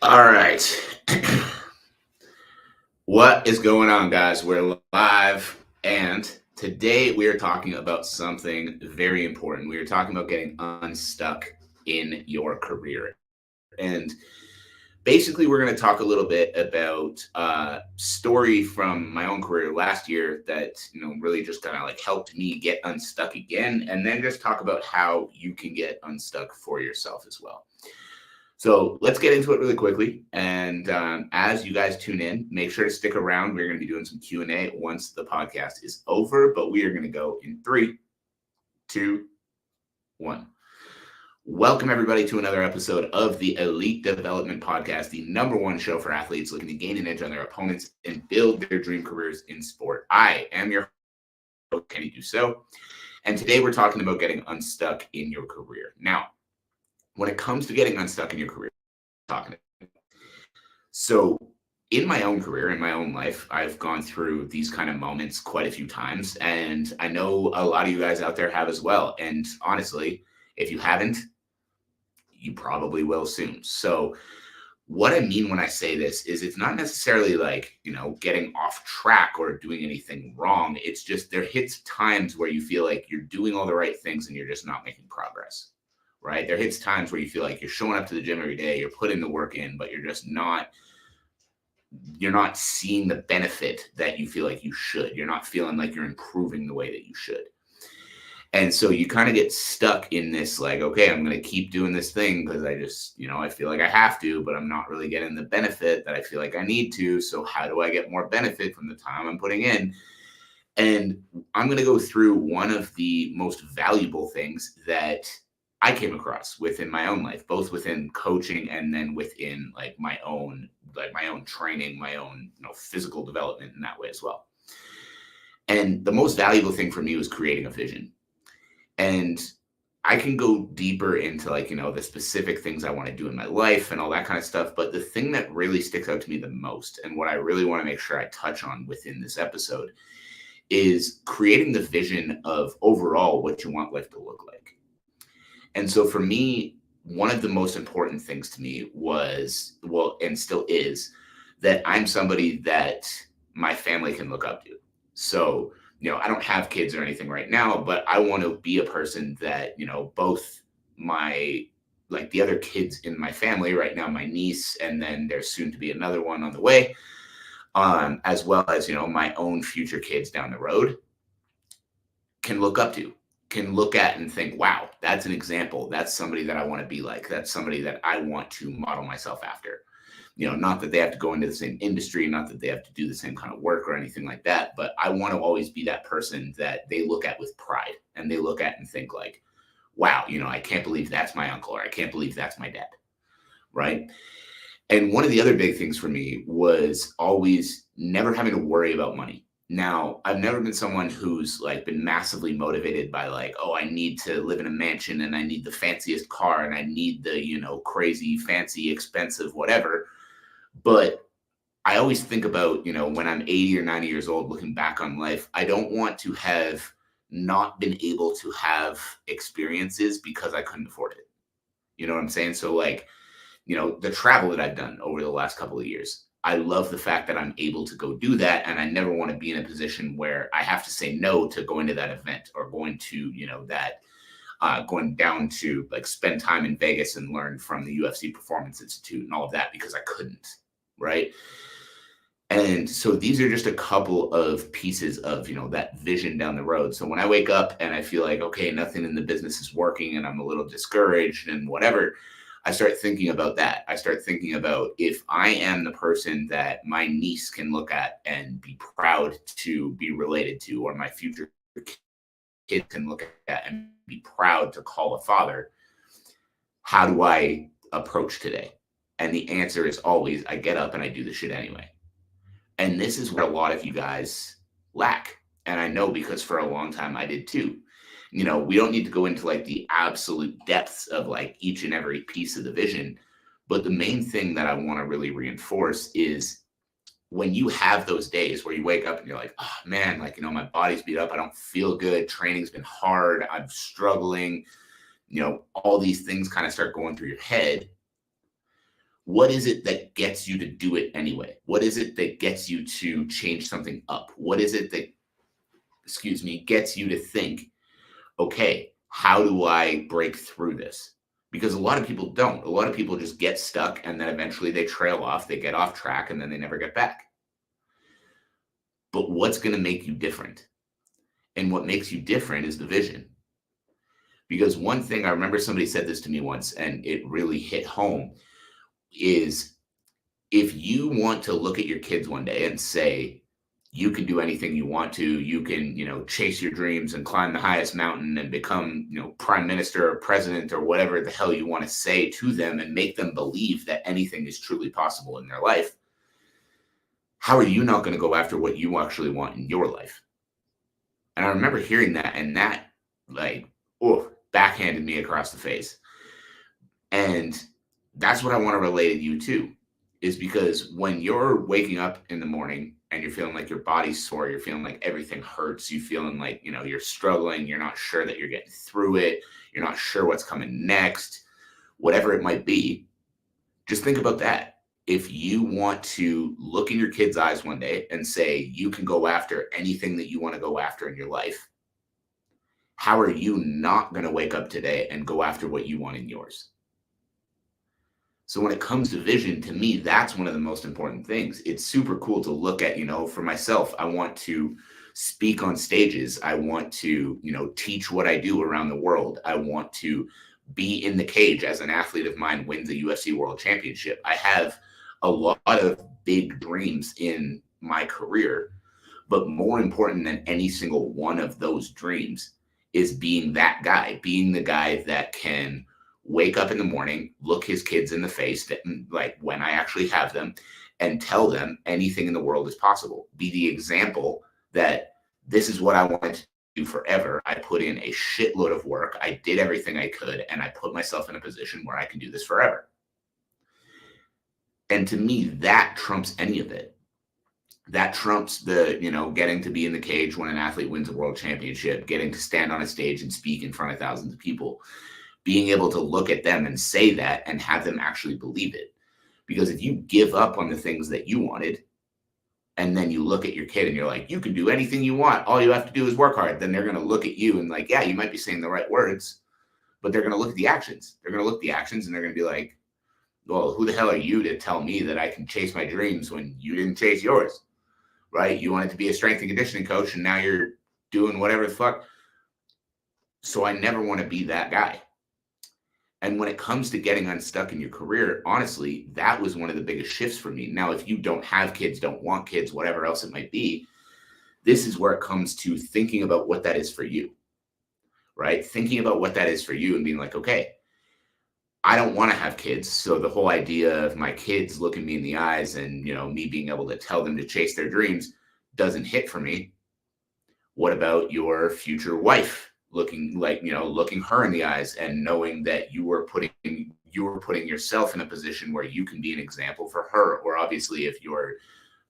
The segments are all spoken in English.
All right. What is going on, guys? We're live, and today we are talking about something very important. We are talking about getting unstuck in your career. And basically, we're going to talk a little bit about a story from my own career last year that, really just kind of like helped me get unstuck again, and then just talk about how you can get unstuck for yourself as well. So let's get into it really quickly. And as you guys tune in, make sure to stick around. We're going to be doing some Q&A once the podcast is over, but we are going to go in 3, 2, 1. Welcome, everybody, to another episode of the Elite Development Podcast, the number one show for athletes looking to gain an edge on their opponents and build their dream careers in sport. I am your host, Kenny Dusseault, and today we're talking about getting unstuck in your career. Now, when it comes to getting unstuck in your career, talking. So in my own career, in my own life, I've gone through these kind of moments quite a few times. And I know a lot of you guys out there have as well. And honestly, if you haven't, you probably will soon. So what I mean when I say this is it's not necessarily like, getting off track or doing anything wrong. It's just there hits times where you feel like you're doing all the right things and you're just not making progress. Right? There hits times where you feel like you're showing up to the gym every day, you're putting the work in, but you're not seeing the benefit that you feel like you should. You're not feeling like you're improving the way that you should. And so you kind of get stuck in this, like, okay, I'm going to keep doing this thing because I just, I feel like I have to, but I'm not really getting the benefit that I feel like I need to. So how do I get more benefit from the time I'm putting in? And I'm going to go through one of the most valuable things that I came across within my own life, both within coaching and then within my own training, my own, physical development in that way as well. And the most valuable thing for me was creating a vision. And I can go deeper into the specific things I want to do in my life and all that kind of stuff. But the thing that really sticks out to me the most, and what I really want to make sure I touch on within this episode, is creating the vision of overall what you want life to look like. And so for me, one of the most important things to me was, well, and still is, that I'm somebody that my family can look up to. So, I don't have kids or anything right now, but I want to be a person that, both the other kids in my family right now, my niece, and then there's soon to be another one on the way, as well as, my own future kids down the road can look up to, can look at and think, wow, that's an example. That's somebody that I want to be like. That's somebody that I want to model myself after. Not that they have to go into the same industry, not that they have to do the same kind of work or anything like that, but I want to always be that person that they look at with pride and they look at and think like, wow, I can't believe that's my uncle, or I can't believe that's my dad. Right. And one of the other big things for me was always never having to worry about money. Now, I've never been someone who's been massively motivated by oh, I need to live in a mansion and I need the fanciest car and I need the, crazy, fancy, expensive, whatever. But I always think about, when I'm 80 or 90 years old, looking back on life, I don't want to have not been able to have experiences because I couldn't afford it. You know what I'm saying? So the travel that I've done over the last couple of years, I love the fact that I'm able to go do that. And I never want to be in a position where I have to say no to going to that event or going to, going down to spend time in Vegas and learn from the UFC Performance Institute and all of that because I couldn't. Right. And so these are just a couple of pieces of, that vision down the road. So when I wake up and I feel like, okay, nothing in the business is working and I'm a little discouraged and whatever, I start thinking about that. I start thinking about if I am the person that my niece can look at and be proud to be related to, or my future kid can look at and be proud to call a father, how do I approach today? And the answer is always, I get up and I do the shit anyway. And this is where a lot of you guys lack. And I know because for a long time I did too. We don't need to go into the absolute depths of each and every piece of the vision. But the main thing that I want to really reinforce is when you have those days where you wake up and you're like, oh man, my body's beat up. I don't feel good. Training's been hard. I'm struggling. All these things kind of start going through your head. what is it that gets you to do it anyway? What is it that gets you to change something up? What is it that, gets you to think, okay, how do I break through this? Because a lot of people don't. A lot of people just get stuck and then eventually they trail off, they get off track, and then they never get back. But what's going to make you different? And what makes you different is the vision. Because one thing, I remember somebody said this to me once, and it really hit home, is if you want to look at your kids one day and say, you can do anything you want to, you can, chase your dreams and climb the highest mountain and become, prime minister or president or whatever the hell you want to say to them and make them believe that anything is truly possible in their life, how are you not going to go after what you actually want in your life? And I remember hearing that, and that backhanded me across the face. And that's what I want to relate to you too, is because when you're waking up in the morning and you're feeling like your body's sore, you're feeling like everything hurts, you feeling like, you're struggling, you're not sure that you're getting through it, you're not sure what's coming next, whatever it might be, just think about that. If you want to look in your kid's eyes one day and say, you can go after anything that you want to go after in your life, how are you not going to wake up today and go after what you want in yours? So when it comes to vision, to me, that's one of the most important things. It's super cool to look at, for myself, I want to speak on stages. I want to, teach what I do around the world. I want to be in the cage as an athlete of mine wins a UFC World Championship. I have a lot of big dreams in my career, but more important than any single one of those dreams is being that guy, being the guy that can wake up in the morning, look his kids in the face, that, like when I actually have them, and tell them anything in the world is possible. Be the example that this is what I wanted to do forever. I put in a shitload of work. I did everything I could, and I put myself in a position where I can do this forever. And to me, that trumps any of it. That trumps the, getting to be in the cage when an athlete wins a world championship, getting to stand on a stage and speak in front of thousands of people, being able to look at them and say that and have them actually believe it. Because if you give up on the things that you wanted, and then you look at your kid and you're like, you can do anything you want, all you have to do is work hard, then they're going to look at you and like, yeah, you might be saying the right words, but they're going to look at the actions. They're going to look at the actions and they're going to be like, well, who the hell are you to tell me that I can chase my dreams when you didn't chase yours, right? You wanted to be a strength and conditioning coach and now you're doing whatever the fuck. So I never want to be that guy. And when it comes to getting unstuck in your career, honestly, that was one of the biggest shifts for me. Now, if you don't have kids, don't want kids, whatever else it might be, this is where it comes to thinking about what that is for you, right? Thinking about what that is for you and being like, okay, I don't want to have kids. So the whole idea of my kids looking me in the eyes and, me being able to tell them to chase their dreams doesn't hit for me. What about your future wife? Looking her in the eyes and knowing that you were putting yourself in a position where you can be an example for her. Or obviously, if you're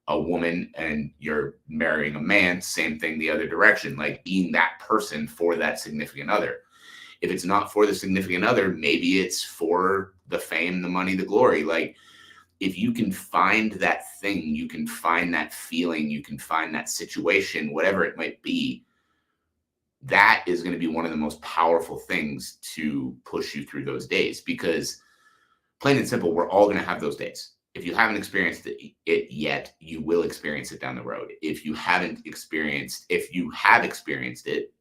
a woman and you're marrying a man, same thing the other direction, like being that person for that significant other. If it's not for the significant other, maybe it's for the fame, the money, the glory. Like if you can find that thing, you can find that feeling, you can find that situation, whatever it might be, that is going to be one of the most powerful things to push you through those days, because plain and simple, we're all going to have those days. If you haven't experienced it yet, you will experience it down the road. If you have experienced it,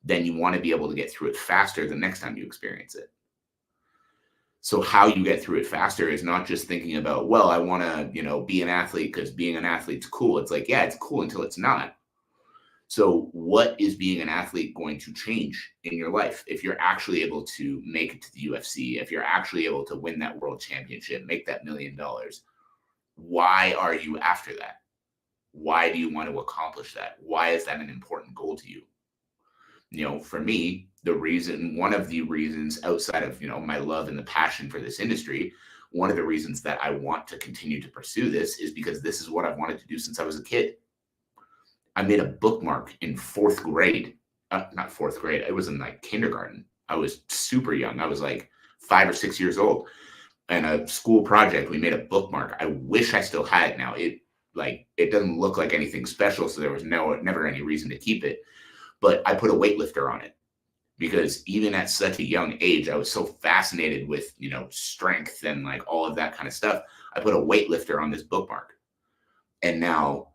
then you want to be able to get through it faster the next time you experience it. So how you get through it faster is not just thinking about, well, I want to, be an athlete because being an athlete's cool. It's like, yeah, it's cool until it's not. So what is being an athlete going to change in your life? If you're actually able to make it to the UFC, if you're actually able to win that world championship, make that $1 million, why are you after that? Why do you want to accomplish that? Why is that an important goal to you? For me, one of the reasons outside of, my love and the passion for this industry, one of the reasons that I want to continue to pursue this is because this is what I've wanted to do since I was a kid. I made a bookmark in fourth grade. Not fourth grade. It was in like kindergarten. I was super young. I was like 5 or 6 years old. and a school project. We made a bookmark. I wish I still had it now. It doesn't look like anything special, so there was never any reason to keep it. But I put a weightlifter on it because even at such a young age, I was so fascinated with, strength and like all of that kind of stuff. I put a weightlifter on this bookmark. And now,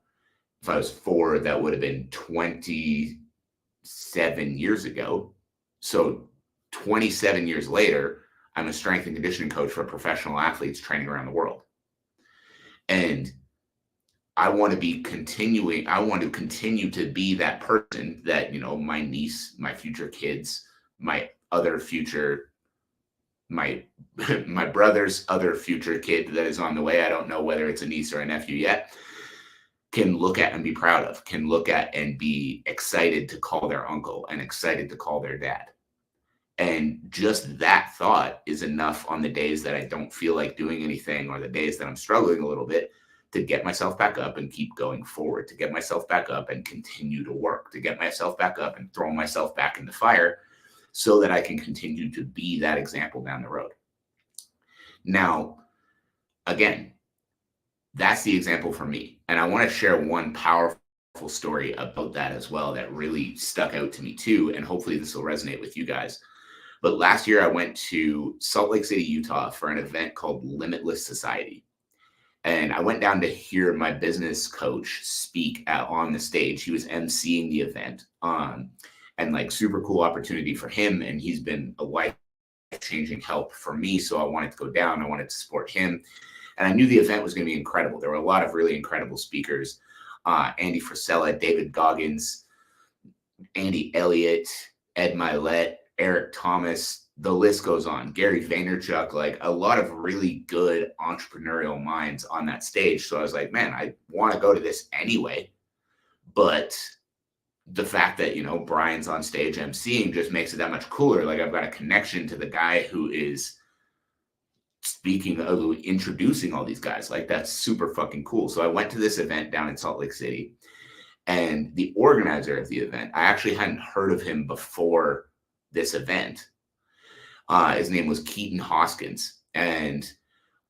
if I was 4, that would have been 27 years ago. So 27 years later, I'm a strength and conditioning coach for professional athletes training around the world. And I want to continue to be that person that, my niece, my future kids, my brother's other future kid that is on the way, I don't know whether it's a niece or a nephew yet, can look at and be proud of, can look at and be excited to call their uncle and excited to call their dad. And just that thought is enough on the days that I don't feel like doing anything or the days that I'm struggling a little bit to get myself back up and keep going forward, to get myself back up and continue to work, to get myself back up and throw myself back in the fire so that I can continue to be that example down the road. Now, again, that's the example for me. And I want to share one powerful story about that as well that really stuck out to me too. And hopefully this will resonate with you guys. But last year I went to Salt Lake City, Utah for an event called Limitless Society. And I went down to hear my business coach speak on the stage. He was emceeing the event, and like super cool opportunity for him. And he's been a life-changing help for me. So I wanted to go down. I wanted to support him. And I knew the event was going to be incredible. There were a lot of really incredible speakers. Andy Frisella, David Goggins, Andy Elliott, Ed Milet, Eric Thomas, the list goes on. Gary Vaynerchuk, like a lot of really good entrepreneurial minds on that stage. So I was like, man, I want to go to this anyway. But the fact that, Brian's on stage emceeing just makes it that much cooler. Like I've got a connection to the guy who is speaking of introducing all these guys. Like that's super fucking cool. So I went to this event down in Salt Lake City, and the organizer of the event, I actually hadn't heard of him before this event. His name was Keaton Hoskins. And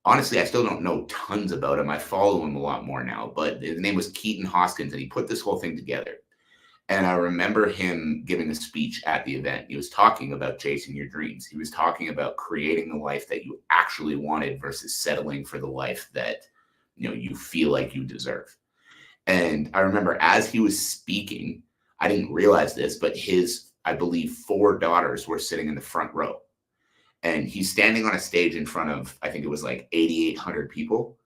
honestly, I still don't know tons about him. I follow him a lot more now, but his name was Keaton Hoskins, and he put this whole thing together. And I remember him giving a speech at the event. He was talking about chasing your dreams. He was talking about creating the life that you actually wanted versus settling for the life that, you feel like you deserve. And I remember as he was speaking, I didn't realize this, but his, I believe, 4 daughters were sitting in the front row. And he's standing on a stage in front of, I think it was like 8,800 people.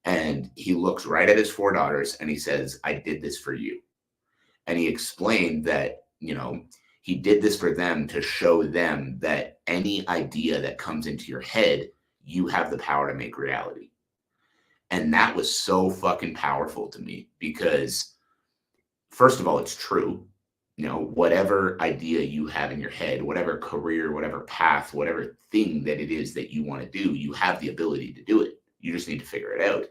And he looks right at his 4 daughters and he says, "I did this for you." And he explained that, he did this for them to show them that any idea that comes into your head, you have the power to make reality. And that was so fucking powerful to me because, first of all, it's true. Whatever idea you have in your head, whatever career, whatever path, whatever thing that it is that you want to do, you have the ability to do it. You just need to figure it out.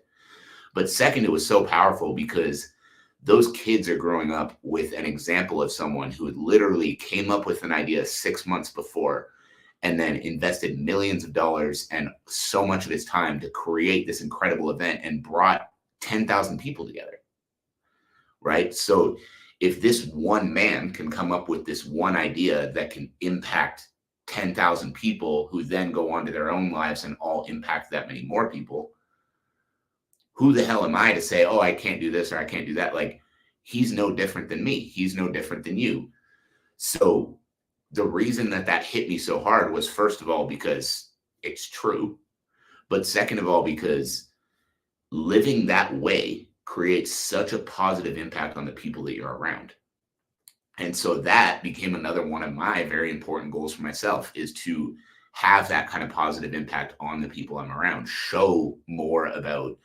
But second, it was so powerful because those kids are growing up with an example of someone who had literally came up with an idea 6 months before and then invested millions of dollars and so much of his time to create this incredible event and brought 10,000 people together, right? So if this one man can come up with this one idea that can impact 10,000 people who then go on to their own lives and all impact that many more people, who the hell am I to say, oh, I can't do this or I can't do that? Like, he's no different than me. He's no different than you. So the reason that hit me so hard was, first of all, because it's true. But second of all, because living that way creates such a positive impact on the people that you're around. And so that became another one of my very important goals for myself, is to have that kind of positive impact on the people I'm around, show more about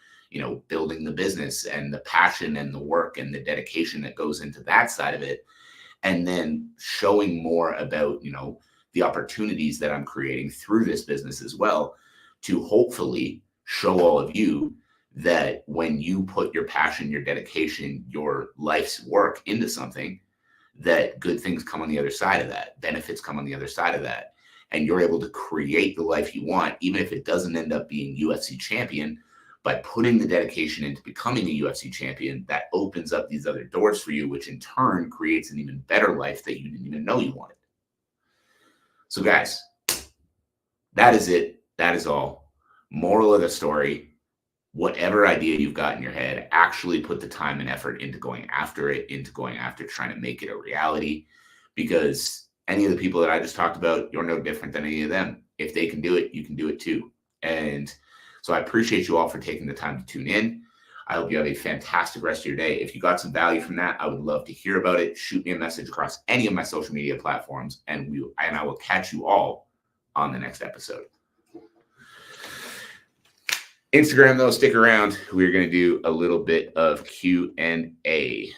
building the business and the passion and the work and the dedication that goes into that side of it. And then showing more about, the opportunities that I'm creating through this business as well, to hopefully show all of you that when you put your passion, your dedication, your life's work into something, that good things come on the other side of that, benefits come on the other side of that. and you're able to create the life you want, even if it doesn't end up being UFC champion, by putting the dedication into becoming a UFC champion, that opens up these other doors for you, which in turn creates an even better life that you didn't even know you wanted. So guys, that is it. That is all. Moral of the story, whatever idea you've got in your head, actually put the time and effort into going after it, into going after trying to make it a reality, because any of the people that I just talked about, you're no different than any of them. If they can do it, you can do it too. And so I appreciate you all for taking the time to tune in. I hope you have a fantastic rest of your day. If you got some value from that, I would love to hear about it. Shoot me a message across any of my social media platforms, and I will catch you all on the next episode. Instagram, though, stick around. We're going to do a little bit of Q&A.